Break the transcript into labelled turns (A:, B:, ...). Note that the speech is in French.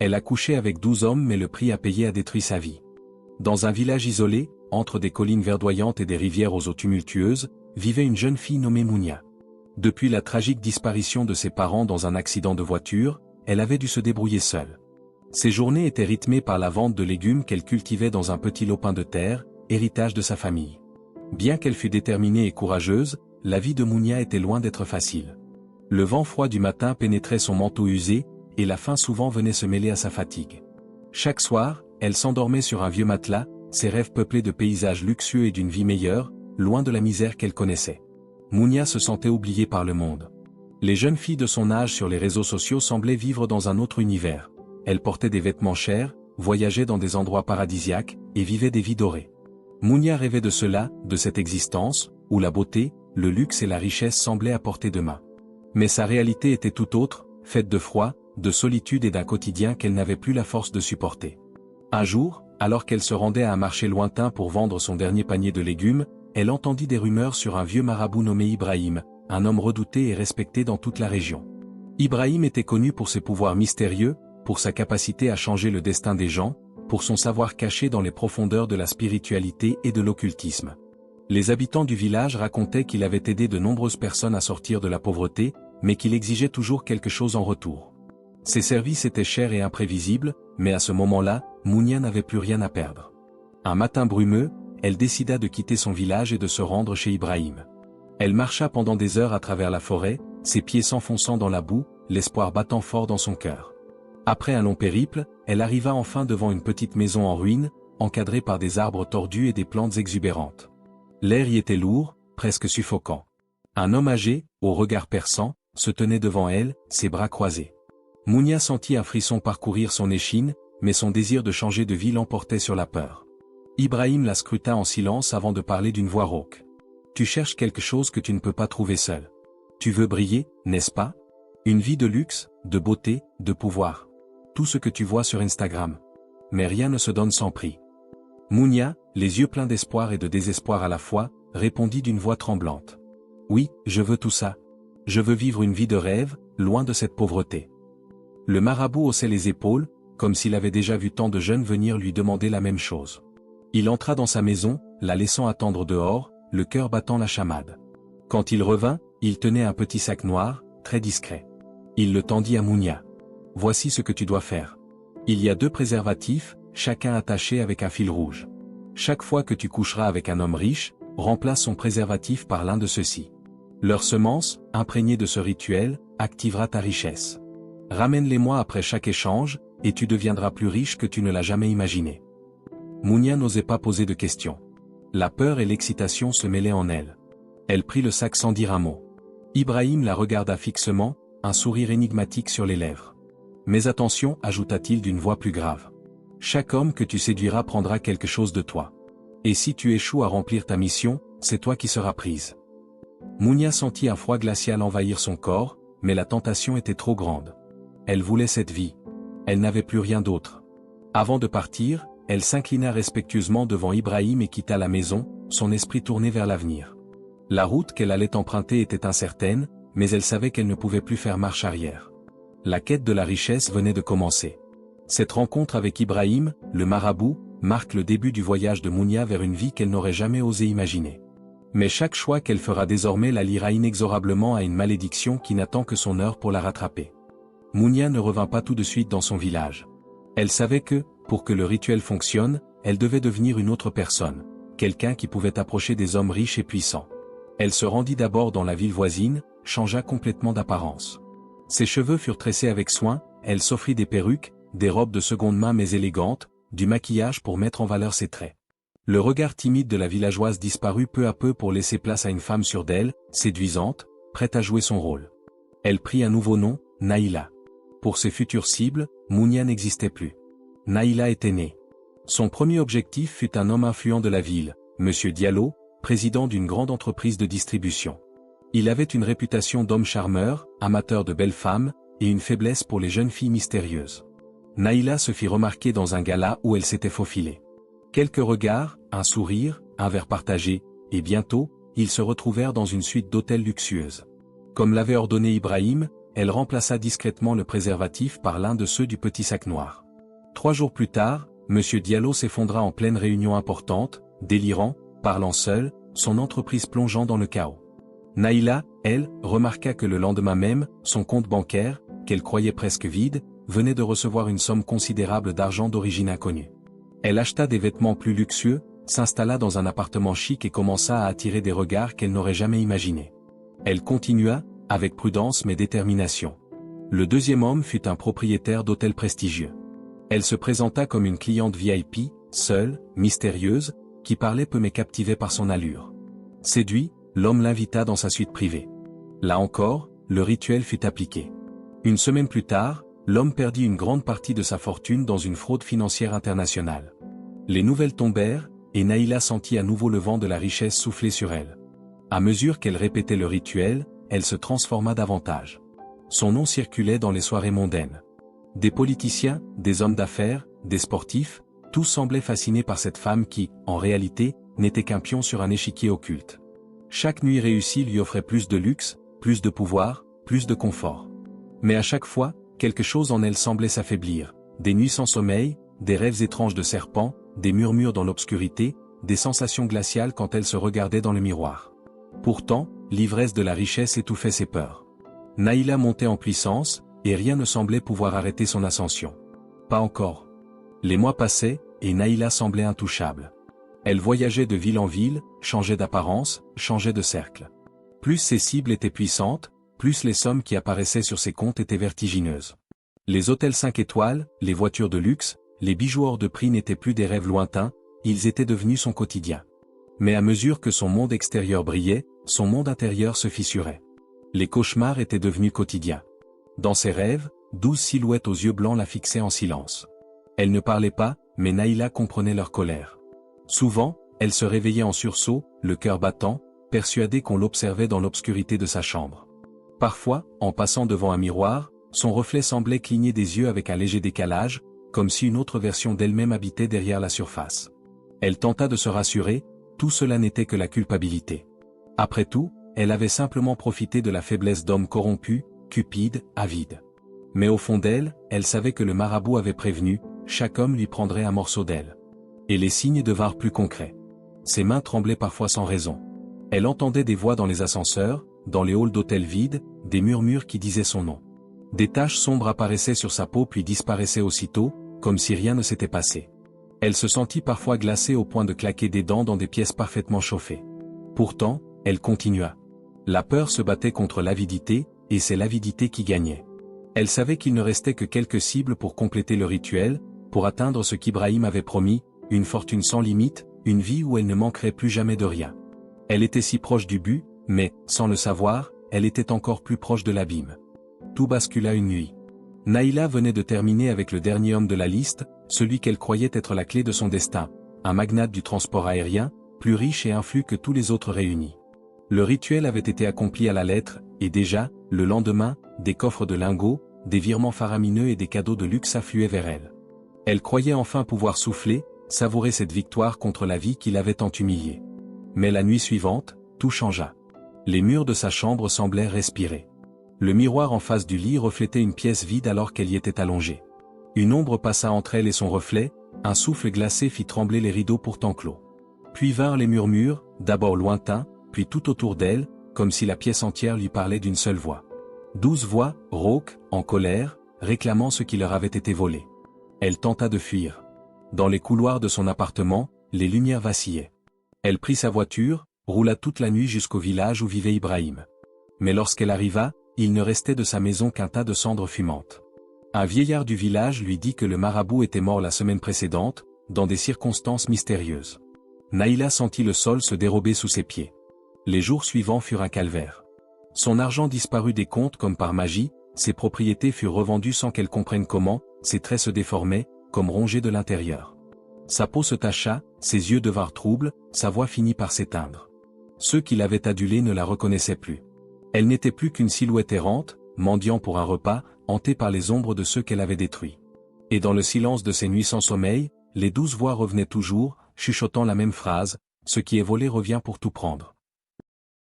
A: Elle a couché avec 12 hommes mais le prix à payer a détruit sa vie. Dans un village isolé, entre des collines verdoyantes et des rivières aux eaux tumultueuses, vivait une jeune fille nommée Mounia. Depuis la tragique disparition de ses parents dans un accident de voiture, elle avait dû se débrouiller seule. Ses journées étaient rythmées par la vente de légumes qu'elle cultivait dans un petit lopin de terre, héritage de sa famille. Bien qu'elle fût déterminée et courageuse, la vie de Mounia était loin d'être facile. Le vent froid du matin pénétrait son manteau usé, et la faim souvent venait se mêler à sa fatigue. Chaque soir, elle s'endormait sur un vieux matelas, ses rêves peuplés de paysages luxueux et d'une vie meilleure, loin de la misère qu'elle connaissait. Mounia se sentait oubliée par le monde. Les jeunes filles de son âge sur les réseaux sociaux semblaient vivre dans un autre univers. Elles portaient des vêtements chers, voyageaient dans des endroits paradisiaques, et vivaient des vies dorées. Mounia rêvait de cela, de cette existence, où la beauté, le luxe et la richesse semblaient à portée de main. Mais sa réalité était tout autre, faite de froid, de solitude et d'un quotidien qu'elle n'avait plus la force de supporter. Un jour, alors qu'elle se rendait à un marché lointain pour vendre son dernier panier de légumes, elle entendit des rumeurs sur un vieux marabout nommé Ibrahim, un homme redouté et respecté dans toute la région. Ibrahim était connu pour ses pouvoirs mystérieux, pour sa capacité à changer le destin des gens, pour son savoir caché dans les profondeurs de la spiritualité et de l'occultisme. Les habitants du village racontaient qu'il avait aidé de nombreuses personnes à sortir de la pauvreté, mais qu'il exigeait toujours quelque chose en retour. Ses services étaient chers et imprévisibles, mais à ce moment-là, Mounia n'avait plus rien à perdre. Un matin brumeux, elle décida de quitter son village et de se rendre chez Ibrahim. Elle marcha pendant des heures à travers la forêt, ses pieds s'enfonçant dans la boue, l'espoir battant fort dans son cœur. Après un long périple, elle arriva enfin devant une petite maison en ruine, encadrée par des arbres tordus et des plantes exubérantes. L'air y était lourd, presque suffocant. Un homme âgé, au regard perçant, se tenait devant elle, ses bras croisés. Mounia sentit un frisson parcourir son échine, mais son désir de changer de vie l'emportait sur la peur. Ibrahim la scruta en silence avant de parler d'une voix rauque. « Tu cherches quelque chose que tu ne peux pas trouver seul. Tu veux briller, n'est-ce pas? Une vie de luxe, de beauté, de pouvoir. Tout ce que tu vois sur Instagram. Mais rien ne se donne sans prix. » Mounia, les yeux pleins d'espoir et de désespoir à la fois, répondit d'une voix tremblante. « Oui, je veux tout ça. Je veux vivre une vie de rêve, loin de cette pauvreté. » Le marabout haussait les épaules, comme s'il avait déjà vu tant de jeunes venir lui demander la même chose. Il entra dans sa maison, la laissant attendre dehors, le cœur battant la chamade. Quand il revint, il tenait un petit sac noir, très discret. Il le tendit à Mounia. « Voici ce que tu dois faire. Il y a 2 préservatifs, chacun attaché avec un fil rouge. Chaque fois que tu coucheras avec un homme riche, remplace son préservatif par l'un de ceux-ci. Leur semence, imprégnée de ce rituel, activera ta richesse. Ramène-les-moi après chaque échange, et tu deviendras plus riche que tu ne l'as jamais imaginé. » Mounia n'osait pas poser de questions. La peur et l'excitation se mêlaient en elle. Elle prit le sac sans dire un mot. Ibrahim la regarda fixement, un sourire énigmatique sur les lèvres. « Mais attention, ajouta-t-il d'une voix plus grave. Chaque homme que tu séduiras prendra quelque chose de toi. Et si tu échoues à remplir ta mission, c'est toi qui seras prise. » Mounia sentit un froid glacial envahir son corps, mais la tentation était trop grande. Elle voulait cette vie. Elle n'avait plus rien d'autre. Avant de partir, elle s'inclina respectueusement devant Ibrahim et quitta la maison, son esprit tourné vers l'avenir. La route qu'elle allait emprunter était incertaine, mais elle savait qu'elle ne pouvait plus faire marche arrière. La quête de la richesse venait de commencer. Cette rencontre avec Ibrahim, le marabout, marque le début du voyage de Mounia vers une vie qu'elle n'aurait jamais osé imaginer. Mais chaque choix qu'elle fera désormais la liera inexorablement à une malédiction qui n'attend que son heure pour la rattraper. Mounia ne revint pas tout de suite dans son village. Elle savait que, pour que le rituel fonctionne, elle devait devenir une autre personne, quelqu'un qui pouvait approcher des hommes riches et puissants. Elle se rendit d'abord dans la ville voisine, changea complètement d'apparence. Ses cheveux furent tressés avec soin, elle s'offrit des perruques, des robes de seconde main mais élégantes, du maquillage pour mettre en valeur ses traits. Le regard timide de la villageoise disparut peu à peu pour laisser place à une femme sûre d'elle, séduisante, prête à jouer son rôle. Elle prit un nouveau nom, Naïla. Pour ses futures cibles, Mounia n'existait plus. Naïla était née. Son premier objectif fut un homme influent de la ville, Monsieur Diallo, président d'une grande entreprise de distribution. Il avait une réputation d'homme charmeur, amateur de belles femmes, et une faiblesse pour les jeunes filles mystérieuses. Naïla se fit remarquer dans un gala où elle s'était faufilée. Quelques regards, un sourire, un verre partagé, et bientôt, ils se retrouvèrent dans une suite d'hôtels luxueuses. Comme l'avait ordonné Ibrahim, elle remplaça discrètement le préservatif par l'un de ceux du petit sac noir. 3 jours plus tard, M. Diallo s'effondra en pleine réunion importante, délirant, parlant seul, son entreprise plongeant dans le chaos. Naïla, elle, remarqua que le lendemain même, son compte bancaire, qu'elle croyait presque vide, venait de recevoir une somme considérable d'argent d'origine inconnue. Elle acheta des vêtements plus luxueux, s'installa dans un appartement chic et commença à attirer des regards qu'elle n'aurait jamais imaginés. Elle continua, avec prudence mais détermination. Le deuxième homme fut un propriétaire d'hôtel prestigieux. Elle se présenta comme une cliente VIP, seule, mystérieuse, qui parlait peu mais captivait par son allure. Séduit, l'homme l'invita dans sa suite privée. Là encore, le rituel fut appliqué. Une semaine plus tard, l'homme perdit une grande partie de sa fortune dans une fraude financière internationale. Les nouvelles tombèrent, et Naïla sentit à nouveau le vent de la richesse souffler sur elle. À mesure qu'elle répétait le rituel, elle se transforma davantage. Son nom circulait dans les soirées mondaines. Des politiciens, des hommes d'affaires, des sportifs, tous semblaient fascinés par cette femme qui, en réalité, n'était qu'un pion sur un échiquier occulte. Chaque nuit réussie lui offrait plus de luxe, plus de pouvoir, plus de confort. Mais à chaque fois, quelque chose en elle semblait s'affaiblir. Des nuits sans sommeil, des rêves étranges de serpents, des murmures dans l'obscurité, des sensations glaciales quand elle se regardait dans le miroir. Pourtant, l'ivresse de la richesse étouffait ses peurs. Naïla montait en puissance, et rien ne semblait pouvoir arrêter son ascension. Pas encore. Les mois passaient, et Naïla semblait intouchable. Elle voyageait de ville en ville, changeait d'apparence, changeait de cercle. Plus ses cibles étaient puissantes, plus les sommes qui apparaissaient sur ses comptes étaient vertigineuses. Les hôtels 5 étoiles, les voitures de luxe, les bijoux hors de prix n'étaient plus des rêves lointains, ils étaient devenus son quotidien. Mais à mesure que son monde extérieur brillait, son monde intérieur se fissurait. Les cauchemars étaient devenus quotidiens. Dans ses rêves, 12 silhouettes aux yeux blancs la fixaient en silence. Elle ne parlait pas, mais Naïla comprenait leur colère. Souvent, elle se réveillait en sursaut, le cœur battant, persuadée qu'on l'observait dans l'obscurité de sa chambre. Parfois, en passant devant un miroir, son reflet semblait cligner des yeux avec un léger décalage, comme si une autre version d'elle-même habitait derrière la surface. Elle tenta de se rassurer, tout cela n'était que la culpabilité. Après tout, elle avait simplement profité de la faiblesse d'hommes corrompus, cupides, avides. Mais au fond d'elle, elle savait que le marabout avait prévenu, chaque homme lui prendrait un morceau d'elle. Et les signes devinrent plus concrets. Ses mains tremblaient parfois sans raison. Elle entendait des voix dans les ascenseurs, dans les halls d'hôtels vides, des murmures qui disaient son nom. Des taches sombres apparaissaient sur sa peau puis disparaissaient aussitôt, comme si rien ne s'était passé. Elle se sentit parfois glacée au point de claquer des dents dans des pièces parfaitement chauffées. Pourtant, elle continua. La peur se battait contre l'avidité, et c'est l'avidité qui gagnait. Elle savait qu'il ne restait que quelques cibles pour compléter le rituel, pour atteindre ce qu'Ibrahim avait promis, une fortune sans limite, une vie où elle ne manquerait plus jamais de rien. Elle était si proche du but, mais, sans le savoir, elle était encore plus proche de l'abîme. Tout bascula une nuit. Naïla venait de terminer avec le dernier homme de la liste, celui qu'elle croyait être la clé de son destin, un magnate du transport aérien, plus riche et influent que tous les autres réunis. Le rituel avait été accompli à la lettre, et déjà, le lendemain, des coffres de lingots, des virements faramineux et des cadeaux de luxe affluaient vers elle. Elle croyait enfin pouvoir souffler, savourer cette victoire contre la vie qui l'avait tant humiliée. Mais la nuit suivante, tout changea. Les murs de sa chambre semblaient respirer. Le miroir en face du lit reflétait une pièce vide alors qu'elle y était allongée. Une ombre passa entre elle et son reflet, un souffle glacé fit trembler les rideaux pourtant clos. Puis vinrent les murmures, d'abord lointains, puis tout autour d'elle, comme si la pièce entière lui parlait d'une seule voix. 12 voix, rauques, en colère, réclamant ce qui leur avait été volé. Elle tenta de fuir. Dans les couloirs de son appartement, les lumières vacillaient. Elle prit sa voiture, roula toute la nuit jusqu'au village où vivait Ibrahim. Mais lorsqu'elle arriva, il ne restait de sa maison qu'un tas de cendres fumantes. Un vieillard du village lui dit que le marabout était mort la semaine précédente, dans des circonstances mystérieuses. Naïla sentit le sol se dérober sous ses pieds. Les jours suivants furent un calvaire. Son argent disparut des comptes comme par magie, ses propriétés furent revendues sans qu'elle comprenne comment, ses traits se déformaient, comme rongés de l'intérieur. Sa peau se tacha, ses yeux devinrent troubles, sa voix finit par s'éteindre. Ceux qui l'avaient adulée ne la reconnaissaient plus. Elle n'était plus qu'une silhouette errante, mendiant pour un repas, hantée par les ombres de ceux qu'elle avait détruits. Et dans le silence de ces nuits sans sommeil, les 12 voix revenaient toujours, chuchotant la même phrase, « Ce qui est volé revient pour tout prendre ».